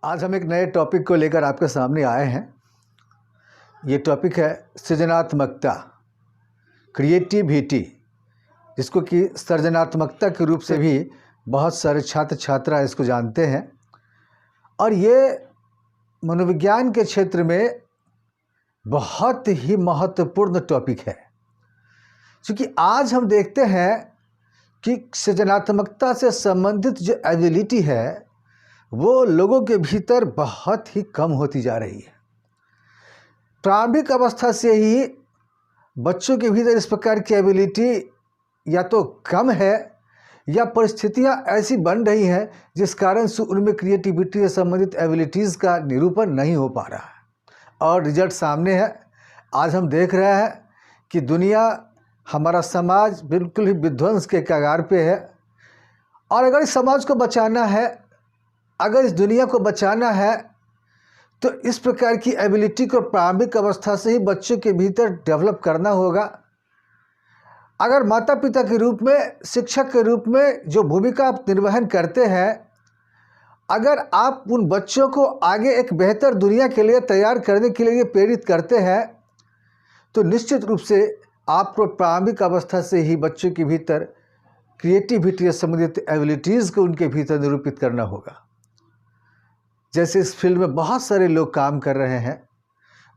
आज हम एक नए टॉपिक को लेकर आपके सामने आए हैं। ये टॉपिक है सृजनात्मकता, क्रिएटिविटी, जिसको कि सृजनात्मकता के रूप से भी बहुत सारे छात्र छात्रा इसको जानते हैं। और ये मनोविज्ञान के क्षेत्र में बहुत ही महत्वपूर्ण टॉपिक है, क्योंकि आज हम देखते हैं कि सृजनात्मकता से संबंधित जो एबिलिटी है वो लोगों के भीतर बहुत ही कम होती जा रही है। प्रारंभिक अवस्था से ही बच्चों के भीतर इस प्रकार की एबिलिटी या तो कम है या परिस्थितियां ऐसी बन रही हैं जिस कारण से उनमें क्रिएटिविटी से संबंधित एबिलिटीज़ का निरूपण नहीं हो पा रहा है। और रिजल्ट सामने है। आज हम देख रहे हैं कि दुनिया, हमारा समाज बिल्कुल ही विध्वंस के कगार पे है। और अगर इस समाज को बचाना है, अगर इस दुनिया को बचाना है, तो इस प्रकार की एबिलिटी को प्रारंभिक अवस्था से ही बच्चों के भीतर डेवलप करना होगा। अगर माता पिता के रूप में, शिक्षक के रूप में जो भूमिका आप निर्वहन करते हैं, अगर आप उन बच्चों को आगे एक बेहतर दुनिया के लिए तैयार करने के लिए प्रेरित करते हैं, तो निश्चित रूप से आपको प्रारंभिक अवस्था से ही बच्चों के भीतर क्रिएटिविटी से संबंधित एबिलिटीज़ को उनके भीतर निरूपित करना होगा। जैसे इस फील्ड में बहुत सारे लोग काम कर रहे हैं,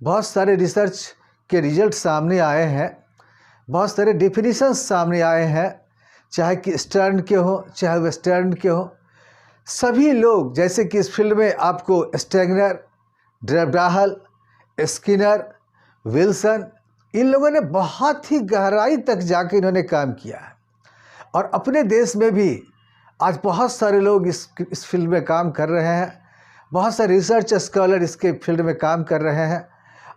बहुत सारे रिसर्च के रिजल्ट सामने आए हैं, बहुत सारे डेफिनेशंस सामने आए हैं, चाहे कि ईस्टर्न के हो चाहे वेस्टर्न के हो। सभी लोग, जैसे कि इस फील्ड में आपको स्टेगनर, ड्राहल, स्किनर, विल्सन, इन लोगों ने बहुत ही गहराई तक जाकर इन्होंने काम किया है। और अपने देश में भी आज बहुत सारे लोग इस फील्ड में काम कर रहे हैं, बहुत सारे रिसर्च स्कॉलर इसके फील्ड में काम कर रहे हैं।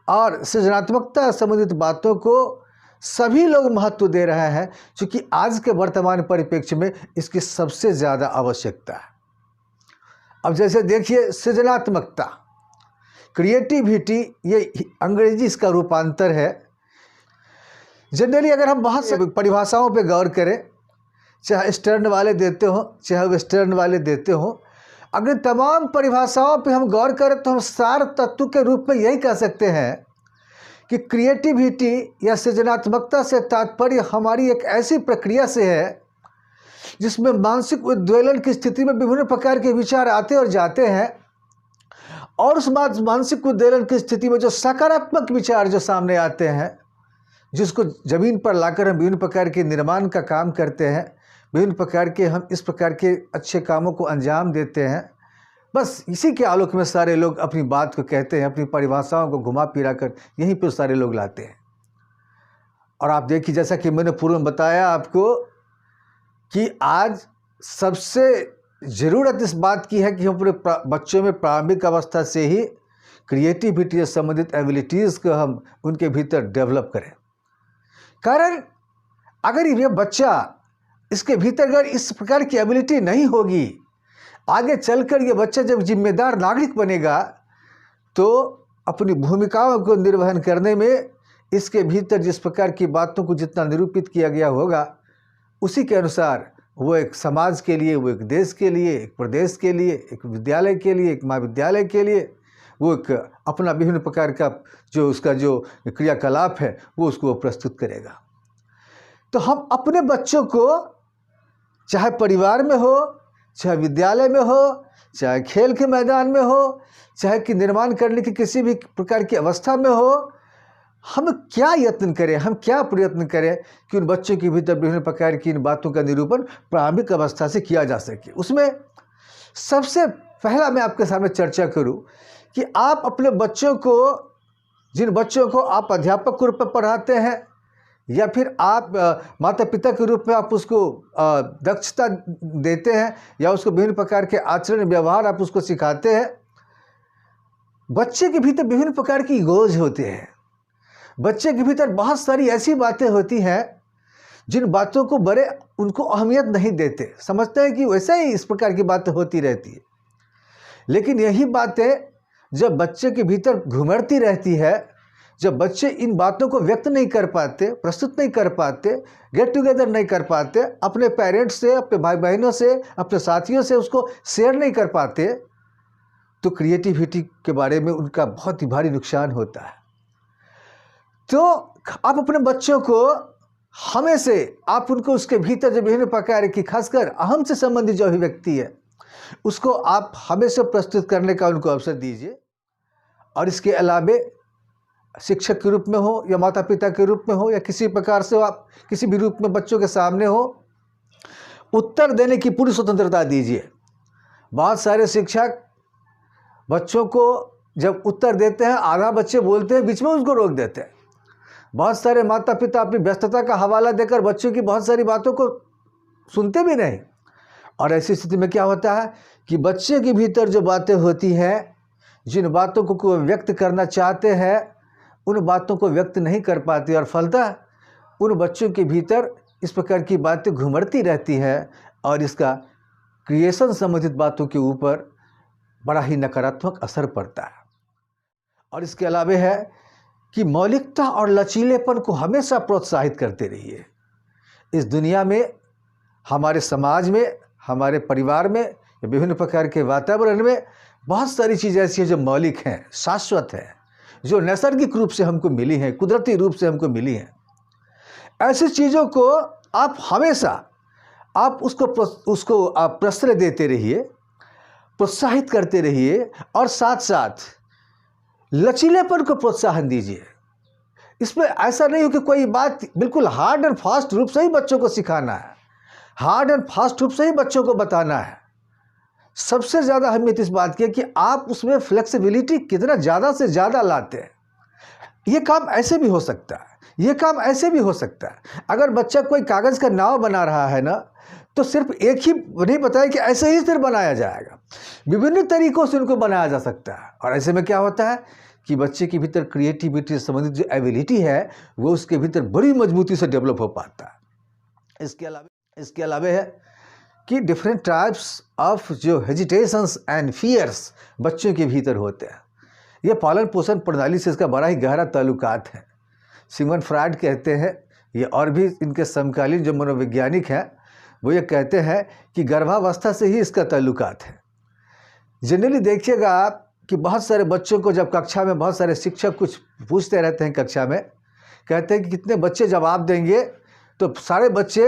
और सृजनात्मकता संबंधित बातों को सभी लोग महत्व दे रहे हैं, क्योंकि आज के वर्तमान परिप्रेक्ष्य में इसकी सबसे ज़्यादा आवश्यकता है। अब जैसे देखिए, सृजनात्मकता, क्रिएटिविटी, ये अंग्रेजी इसका रूपांतर है। जनरली अगर हम बहुत से परिभाषाओं पे गौर करें, चाहे ईस्टर्न वाले देते हो चाहे वेस्टर्न वाले देते हो, अगर तमाम परिभाषाओं पे हम गौर करें तो हम सार तत्व के रूप में यही कह सकते हैं कि क्रिएटिविटी या सृजनात्मकता से तात्पर्य हमारी एक ऐसी प्रक्रिया से है जिसमें मानसिक उद्वेलन की स्थिति में विभिन्न प्रकार के विचार आते और जाते हैं। और उस मानसिक उद्वेलन की स्थिति में जो सकारात्मक विचार जो सामने आते हैं, जिसको ज़मीन पर लाकर हम विभिन्न प्रकार के निर्माण का काम करते हैं, विभिन्न प्रकार के हम इस प्रकार के अच्छे कामों को अंजाम देते हैं। बस इसी के आलोक में सारे लोग अपनी बात को कहते हैं, अपनी परिभाषाओं को घुमा फिरा कर यहीं पर सारे लोग लाते हैं। और आप देखिए, जैसा कि मैंने पूर्व में बताया आपको कि आज सबसे ज़रूरत इस बात की है कि हम अपने बच्चों में प्रारंभिक अवस्था से ही क्रिएटिविटी से संबंधित एबिलिटीज़ को हम उनके भीतर डेवलप करें। कारण अगर ये बच्चा, इसके भीतर अगर इस प्रकार की एबिलिटी नहीं होगी, आगे चलकर ये बच्चा जब जिम्मेदार नागरिक बनेगा तो अपनी भूमिकाओं को निर्वहन करने में इसके भीतर जिस प्रकार की बातों को जितना निरूपित किया गया होगा, उसी के अनुसार वो एक समाज के लिए, वो एक देश के लिए, एक प्रदेश के लिए, एक विद्यालय के लिए, एक महाविद्यालय के लिए, वो एक अपना विभिन्न प्रकार का जो उसका जो क्रियाकलाप है वो उसको प्रस्तुत करेगा। तो हम अपने बच्चों को, चाहे परिवार में हो, चाहे विद्यालय में हो, चाहे खेल के मैदान में हो, चाहे कि निर्माण करने की किसी भी प्रकार की अवस्था में हो, हम क्या यत्न करें, हम क्या प्रयत्न करें कि उन बच्चों के भीतर विभिन्न प्रकार की इन बातों का निरूपण प्रारंभिक अवस्था से किया जा सके। उसमें सबसे पहला मैं आपके सामने चर्चा करूं कि आप अपने बच्चों को, जिन बच्चों को आप अध्यापक के रूप में पढ़ाते हैं या फिर आप माता पिता के रूप में आप उसको दक्षता देते हैं या उसको विभिन्न प्रकार के आचरण व्यवहार आप उसको सिखाते हैं, बच्चे के भीतर विभिन्न प्रकार की ईगोज होते हैं। बच्चे के भीतर बहुत सारी ऐसी बातें होती हैं जिन बातों को बड़े उनको अहमियत नहीं देते, समझते हैं कि वैसे ही इस प्रकार की बातें होती रहती है। लेकिन यही बातें जब बच्चे के भीतर घुमड़ती रहती है, जब बच्चे इन बातों को व्यक्त नहीं कर पाते, प्रस्तुत नहीं कर पाते, गेट टुगेदर नहीं कर पाते, अपने पेरेंट्स से, अपने भाई बहनों से, अपने साथियों से उसको शेयर नहीं कर पाते, तो क्रिएटिविटी के बारे में उनका बहुत ही भारी नुकसान होता है। तो आप अपने बच्चों को हमेशा आप उनको उसके भीतर जो विभिन्न प्रकार की खासकर अहम से संबंधित जो अभिव्यक्ति है उसको आप हमेशा प्रस्तुत करने का उनको अवसर दीजिए। और इसके अलावे शिक्षक के रूप में हो या माता पिता के रूप में हो या किसी प्रकार से हो, आप किसी भी रूप में बच्चों के सामने हो, उत्तर देने की पूरी स्वतंत्रता दीजिए। बहुत सारे शिक्षक बच्चों को जब उत्तर देते हैं, आधा बच्चे बोलते हैं, बीच में उसको रोक देते हैं। बहुत सारे माता पिता अपनी व्यस्तता का हवाला देकर बच्चों की बहुत सारी बातों को सुनते भी नहीं। और ऐसी स्थिति में क्या होता है कि बच्चे के भीतर जो बातें होती हैं, जिन बातों को व्यक्त करना चाहते हैं, उन बातों को व्यक्त नहीं कर पाते और फलतः उन बच्चों के भीतर इस प्रकार की बातें घुमड़ती रहती है और इसका क्रिएशन संबंधित बातों के ऊपर बड़ा ही नकारात्मक असर पड़ता है। और इसके अलावे है कि मौलिकता और लचीलेपन को हमेशा प्रोत्साहित करते रहिए। इस दुनिया में, हमारे समाज में, हमारे परिवार में, विभिन्न प्रकार के वातावरण में बहुत सारी चीज़ें ऐसी हैं जो मौलिक हैं, शाश्वत हैं, जो नैसर्गिक रूप से हमको मिली हैं, कुदरती रूप से हमको मिली हैं। ऐसी चीज़ों को आप हमेशा आप उसको आप प्रश्रय देते रहिए, प्रोत्साहित करते रहिए और साथ साथ लचीलेपन को प्रोत्साहन दीजिए। इसमें ऐसा नहीं हो कि कोई बात बिल्कुल हार्ड एंड फास्ट रूप से ही बच्चों को सिखाना है, हार्ड एंड फास्ट रूप से ही बच्चों को बताना है। सबसे ज़्यादा अहमियत इस बात की है कि आप उसमें फ्लेक्सिबिलिटी कितना ज़्यादा से ज़्यादा लाते हैं। ये काम ऐसे भी हो सकता है, ये काम ऐसे भी हो सकता है। अगर बच्चा कोई कागज़ का नाव बना रहा है ना, तो सिर्फ एक ही नहीं बताया कि ऐसे ही सिर्फ बनाया जाएगा, विभिन्न तरीक़ों से उनको बनाया जा सकता है। और ऐसे में क्या होता है कि बच्चे के भीतर क्रिएटिविटी से संबंधित जो एबिलिटी है वो उसके भीतर बड़ी मजबूती से डेवलप हो पाता है। इसके अलावे है कि डिफरेंट टाइप्स ऑफ जो हेजिटेशंस एंड फियर्स बच्चों के भीतर होते हैं, ये पालन पोषण प्रणाली से इसका बड़ा ही गहरा ताल्लुकात है। सिगमंड फ्रॉइड कहते हैं, ये और भी इनके समकालीन जो मनोवैज्ञानिक हैं वो ये कहते हैं कि गर्भावस्था से ही इसका ताल्लुकात है। जनरली देखिएगा आप कि बहुत सारे बच्चों को जब कक्षा में बहुत सारे शिक्षक कुछ पूछते रहते हैं, कक्षा में कहते हैं कि कितने बच्चे जवाब देंगे, तो सारे बच्चे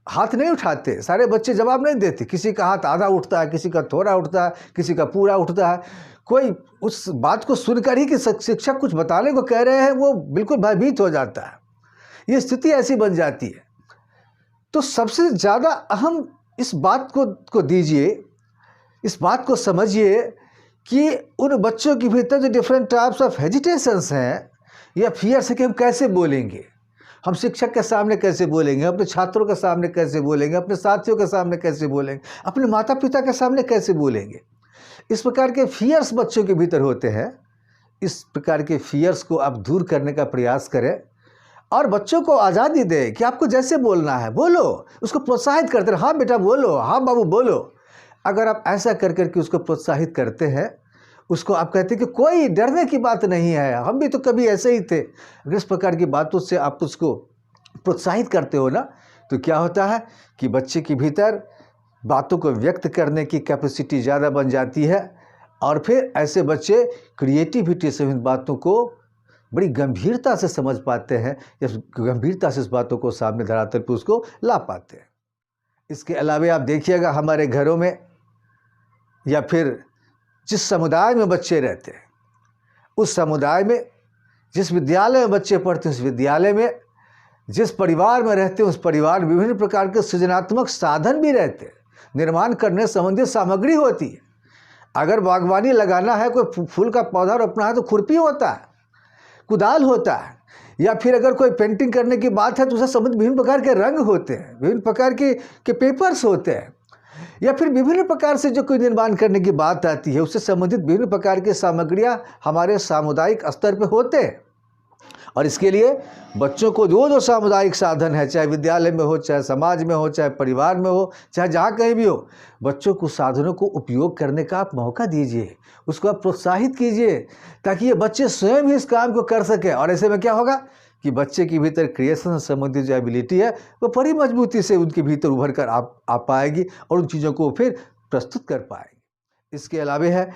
हाथ नहीं उठाते, सारे बच्चे जवाब नहीं देते। किसी का हाथ आधा उठता है, किसी का थोड़ा उठता है, किसी का पूरा उठता है। कोई उस बात को सुनकर ही कि शिक्षक कुछ बताने को कह रहे हैं वो बिल्कुल भयभीत हो जाता है। ये स्थिति ऐसी बन जाती है। तो सबसे ज़्यादा अहम इस बात को दीजिए, इस बात को समझिए कि उन बच्चों के भीतर जो डिफरेंट टाइप्स ऑफ हेजिटेशंस हैं या फियर्स है कि हम कैसे बोलेंगे, हम शिक्षक के सामने कैसे बोलेंगे, अपने छात्रों के सामने कैसे बोलेंगे, अपने साथियों के सामने कैसे बोलेंगे, अपने माता पिता के सामने कैसे बोलेंगे। इस प्रकार के फियर्स बच्चों के भीतर होते हैं। इस प्रकार के फियर्स को आप दूर करने का प्रयास करें और बच्चों को आज़ादी दें कि आपको जैसे बोलना है बोलो, उसको प्रोत्साहित करते रहे, हाँ बेटा बोलो, हाँ बाबू बोलो। अगर आप ऐसा कर करके उसको प्रोत्साहित करते हैं, उसको आप कहते हैं कि कोई डरने की बात नहीं है, हम भी तो कभी ऐसे ही थे, अगर इस प्रकार की बातों से आप उसको प्रोत्साहित करते हो ना, तो क्या होता है कि बच्चे के भीतर बातों को व्यक्त करने की कैपेसिटी ज़्यादा बन जाती है और फिर ऐसे बच्चे क्रिएटिविटी से इन बातों को बड़ी गंभीरता से समझ पाते हैं या गंभीरता से इस बातों को सामने धरातल पर उसको ला पाते हैं। इसके अलावा आप देखिएगा हमारे घरों में या फिर जिस समुदाय में बच्चे रहते हैं, उस समुदाय में, जिस विद्यालय में बच्चे पढ़ते हैं, उस विद्यालय में, जिस परिवार में रहते हैं, उस परिवार में विभिन्न प्रकार के सृजनात्मक साधन भी रहते हैं, निर्माण करने संबंधित सामग्री होती है। अगर बागवानी लगाना है, कोई फूल का पौधा रोपना है तो खुरपी होता है, कुदाल होता है, या फिर अगर कोई पेंटिंग करने की बात है तो उससे संबंधित विभिन्न प्रकार के रंग होते हैं, विभिन्न प्रकार के पेपर्स होते हैं, या फिर विभिन्न प्रकार से जो कोई निर्माण करने की बात आती है उससे संबंधित विभिन्न प्रकार की सामग्रियां हमारे सामुदायिक स्तर पर होते हैं। और इसके लिए बच्चों को जो सामुदायिक साधन है, चाहे विद्यालय में हो, चाहे समाज में हो, चाहे परिवार में हो, चाहे जहाँ कहीं भी हो, बच्चों को साधनों को उपयोग करने का आप मौका दीजिए, उसको आप प्रोत्साहित कीजिए ताकि ये बच्चे स्वयं ही इस काम को कर सकें। और ऐसे में क्या होगा कि बच्चे के भीतर क्रिएशन से संबंधित जो एबिलिटी है वो बड़ी मजबूती से उनके भीतर उभर कर आ पाएगी और उन चीज़ों को फिर प्रस्तुत कर पाएंगे। इसके अलावा है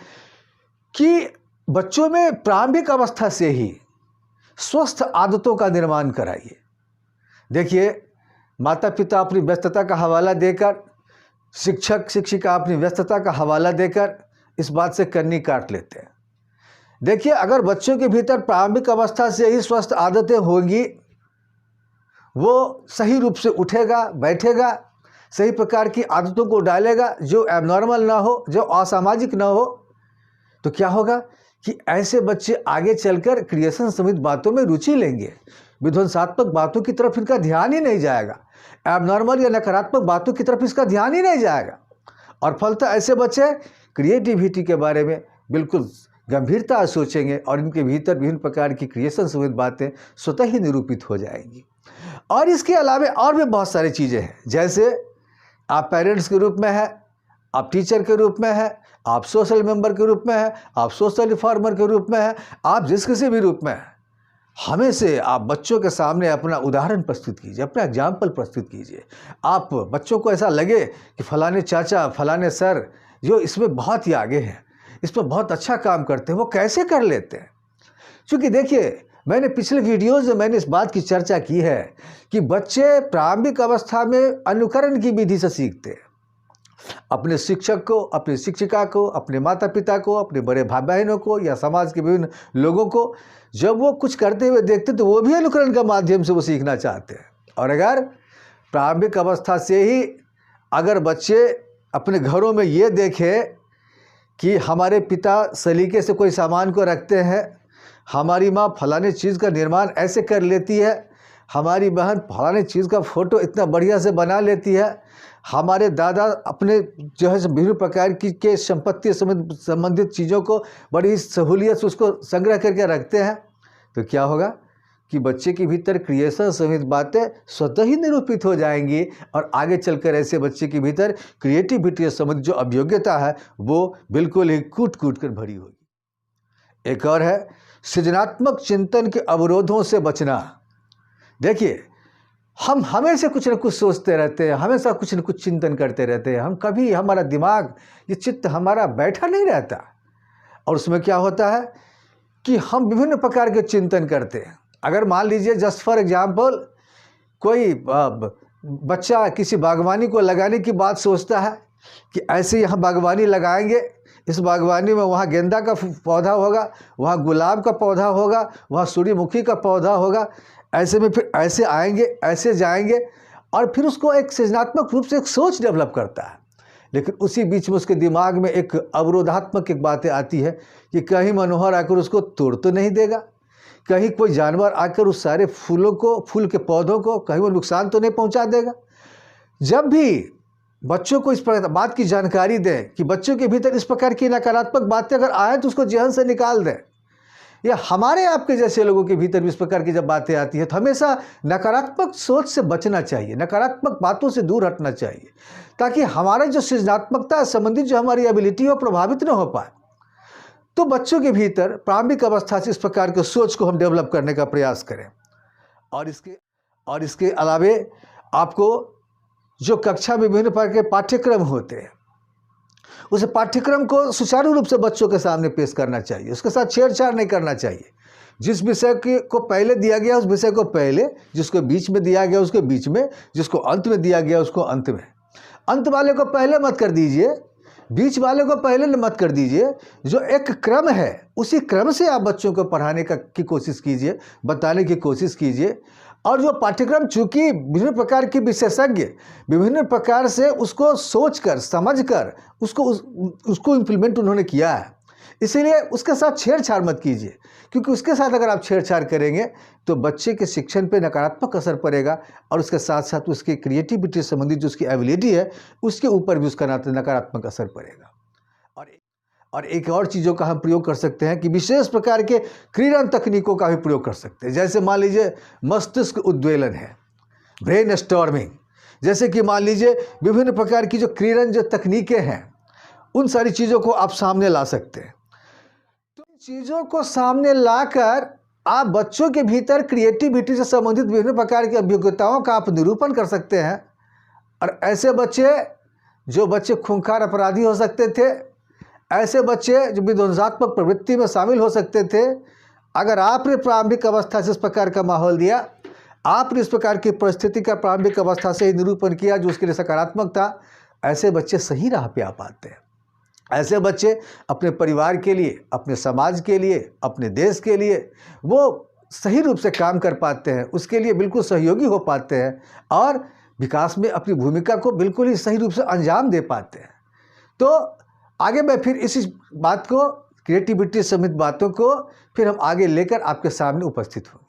कि बच्चों में प्रारंभिक अवस्था से ही स्वस्थ आदतों का निर्माण कराइए। देखिए, माता पिता अपनी व्यस्तता का हवाला देकर, शिक्षक शिक्षिका अपनी व्यस्तता का हवाला देकर इस बात से कन्नी काट लेते हैं। देखिए, अगर बच्चों के भीतर प्रारंभिक अवस्था से ही स्वस्थ आदतें होंगी, वो सही रूप से उठेगा, बैठेगा, सही प्रकार की आदतों को डालेगा, जो एबनॉर्मल ना हो, जो असामाजिक ना हो, तो क्या होगा कि ऐसे बच्चे आगे चलकर क्रिएशन समेत बातों में रुचि लेंगे। विध्वंसात्मक बातों की तरफ इनका ध्यान ही नहीं जाएगा, एबनॉर्मल या नकारात्मक बातों की तरफ इसका ध्यान ही नहीं जाएगा, और फलतः ऐसे बच्चे क्रिएटिविटी के बारे में बिल्कुल गंभीरता सोचेंगे और इनके भीतर विभिन्न प्रकार की क्रिएशन समेत बातें स्वतः ही निरूपित हो जाएंगी। और इसके अलावा और भी बहुत सारी चीज़ें हैं, जैसे आप पेरेंट्स के रूप में हैं, आप टीचर के रूप में हैं, आप सोशल मेंबर के रूप में हैं, आप सोशल रिफॉर्मर के रूप में हैं, आप जिस किसी भी रूप में हैं, हमेशा आप बच्चों के सामने अपना उदाहरण प्रस्तुत कीजिए, अपना एग्जाम्पल प्रस्तुत कीजिए। आप बच्चों को ऐसा लगे कि फलाने चाचा, फलाने सर जो इसमें बहुत ही आगे हैं, इसमें बहुत अच्छा काम करते हैं, वो कैसे कर लेते हैं। क्योंकि देखिए, मैंने पिछले वीडियोज़ में मैंने इस बात की चर्चा की है कि बच्चे प्रारंभिक अवस्था में अनुकरण की विधि से सीखते हैं। अपने शिक्षक को, अपनी शिक्षिका को, अपने माता पिता को, अपने बड़े भाई बहनों को या समाज के विभिन्न लोगों को जब वो कुछ करते हुए देखते तो वो भी अनुकरण के माध्यम से वो सीखना चाहते हैं। और अगर प्रारंभिक अवस्था से ही अगर बच्चे अपने घरों में ये देखें कि हमारे पिता सलीके से कोई सामान को रखते हैं, हमारी माँ फलाने चीज़ का निर्माण ऐसे कर लेती है, हमारी बहन फलाने चीज़ का फ़ोटो इतना बढ़िया से बना लेती है, हमारे दादा अपने जो है विभिन्न प्रकार की के संपत्ति संबंधित चीज़ों को बड़ी सहूलियत से उसको संग्रह करके रखते हैं, तो क्या होगा कि बच्चे के भीतर क्रिएशन समेत बातें स्वतः ही निरूपित हो जाएंगी और आगे चलकर ऐसे बच्चे के भीतर क्रिएटिविटी संबंधित जो अभियोग्यता है वो बिल्कुल ही कूट कूट कर भरी होगी। एक और है सृजनात्मक चिंतन के अवरोधों से बचना। देखिए, हम हमेशा कुछ न कुछ सोचते रहते हैं, हमेशा कुछ न कुछ चिंतन करते रहते हैं, हम कभी हमारा दिमाग, ये चित्त हमारा बैठा नहीं रहता, और उसमें क्या होता है कि हम विभिन्न प्रकार के चिंतन करते हैं। अगर मान लीजिए जस्ट फॉर एग्जाम्पल कोई बच्चा किसी बागवानी को लगाने की बात सोचता है कि ऐसे यहाँ बागवानी लगाएंगे, इस बागवानी में वहाँ गेंदा का पौधा होगा, वहाँ गुलाब का पौधा होगा, वहाँ सूर्यमुखी का पौधा होगा, ऐसे में फिर ऐसे आएंगे, ऐसे जाएंगे, और फिर उसको एक सृजनात्मक रूप से एक सोच डेवलप करता है। लेकिन उसी बीच में उसके दिमाग में एक अवरोधात्मक एक बातें आती है कि कहीं मनोहर आकर उसको तोड़ तो नहीं देगा, कहीं कोई जानवर आकर उस सारे फूलों को, फूल के पौधों को कहीं वो नुकसान तो नहीं पहुंचा देगा। जब भी बच्चों को इस बात की जानकारी दें कि बच्चों के भीतर इस प्रकार की नकारात्मक बातें अगर आए तो उसको जहन से निकाल दें, या हमारे आपके जैसे लोगों के भीतर भी इस प्रकार की जब बातें आती है तो हमेशा नकारात्मक सोच से बचना चाहिए, नकारात्मक बातों से दूर हटना चाहिए, ताकि हमारा जो सृजनात्मकता संबंधित जो हमारी एबिलिटी है वो प्रभावित न हो पाए। तो बच्चों के भीतर प्रारंभिक अवस्था से इस प्रकार के सोच को हम डेवलप करने का प्रयास करें। और इसके अलावे आपको जो कक्षा में विभिन्न प्रकार के पाठ्यक्रम होते हैं, उस पाठ्यक्रम को सुचारू रूप से बच्चों के सामने पेश करना चाहिए, उसके साथ छेड़छाड़ नहीं करना चाहिए। जिस विषय को पहले दिया गया उस विषय को पहले, जिसको बीच में दिया गया उसको बीच में, जिसको अंत में दिया गया उसको अंत में। अंत वाले को पहले मत कर दीजिए, बीच वाले को पहले मत कर दीजिए। जो एक क्रम है उसी क्रम से आप बच्चों को पढ़ाने की कोशिश कीजिए, बताने की कोशिश कीजिए। और जो पाठ्यक्रम चूँकि विभिन्न प्रकार के विशेषज्ञ विभिन्न प्रकार से उसको सोचकर समझकर उसको इम्प्लीमेंट उन्होंने किया है, इसीलिए उसके साथ छेड़छाड़ मत कीजिए, क्योंकि उसके साथ अगर आप छेड़छाड़ करेंगे तो बच्चे के शिक्षण पे नकारात्मक असर पड़ेगा और उसके साथ साथ उसकी क्रिएटिविटी संबंधित जो उसकी एबिलिटी है उसके ऊपर भी उसका नकारात्मक असर पड़ेगा। और एक और चीज़ों का हम प्रयोग कर सकते हैं कि विशेष प्रकार के क्रीड़न तकनीकों का भी प्रयोग कर सकते हैं। जैसे मान लीजिए मस्तिष्क उद्वेलन है, ब्रेन स्टॉर्मिंग, जैसे कि मान लीजिए विभिन्न प्रकार की जो क्रीड़न जो तकनीकें हैं उन सारी चीज़ों को आप सामने ला सकते हैं। तो इन चीज़ों को सामने लाकर आप बच्चों के भीतर क्रिएटिविटी से संबंधित विभिन्न प्रकार की अभियोग्यताओं का आप निरूपण कर सकते हैं। और ऐसे बच्चे जो बच्चे खूंखार अपराधी हो सकते थे, ऐसे बच्चे जो विध्वंसात्मक प्रवृत्ति में शामिल हो सकते थे, अगर आपने प्रारंभिक अवस्था से इस प्रकार का माहौल दिया, आपने इस प्रकार की परिस्थिति का प्रारंभिक अवस्था से ही निरूपण किया जो उसके लिए सकारात्मक था, ऐसे बच्चे सही राह पे आ पाते हैं। ऐसे बच्चे अपने परिवार के लिए, अपने समाज के लिए, अपने देश के लिए वो सही रूप से काम कर पाते हैं, उसके लिए बिल्कुल सहयोगी हो पाते हैं और विकास में अपनी भूमिका को बिल्कुल ही सही रूप से अंजाम दे पाते हैं। तो आगे मैं फिर इसी बात को, क्रिएटिविटी समेत बातों को फिर हम आगे लेकर आपके सामने उपस्थित हों।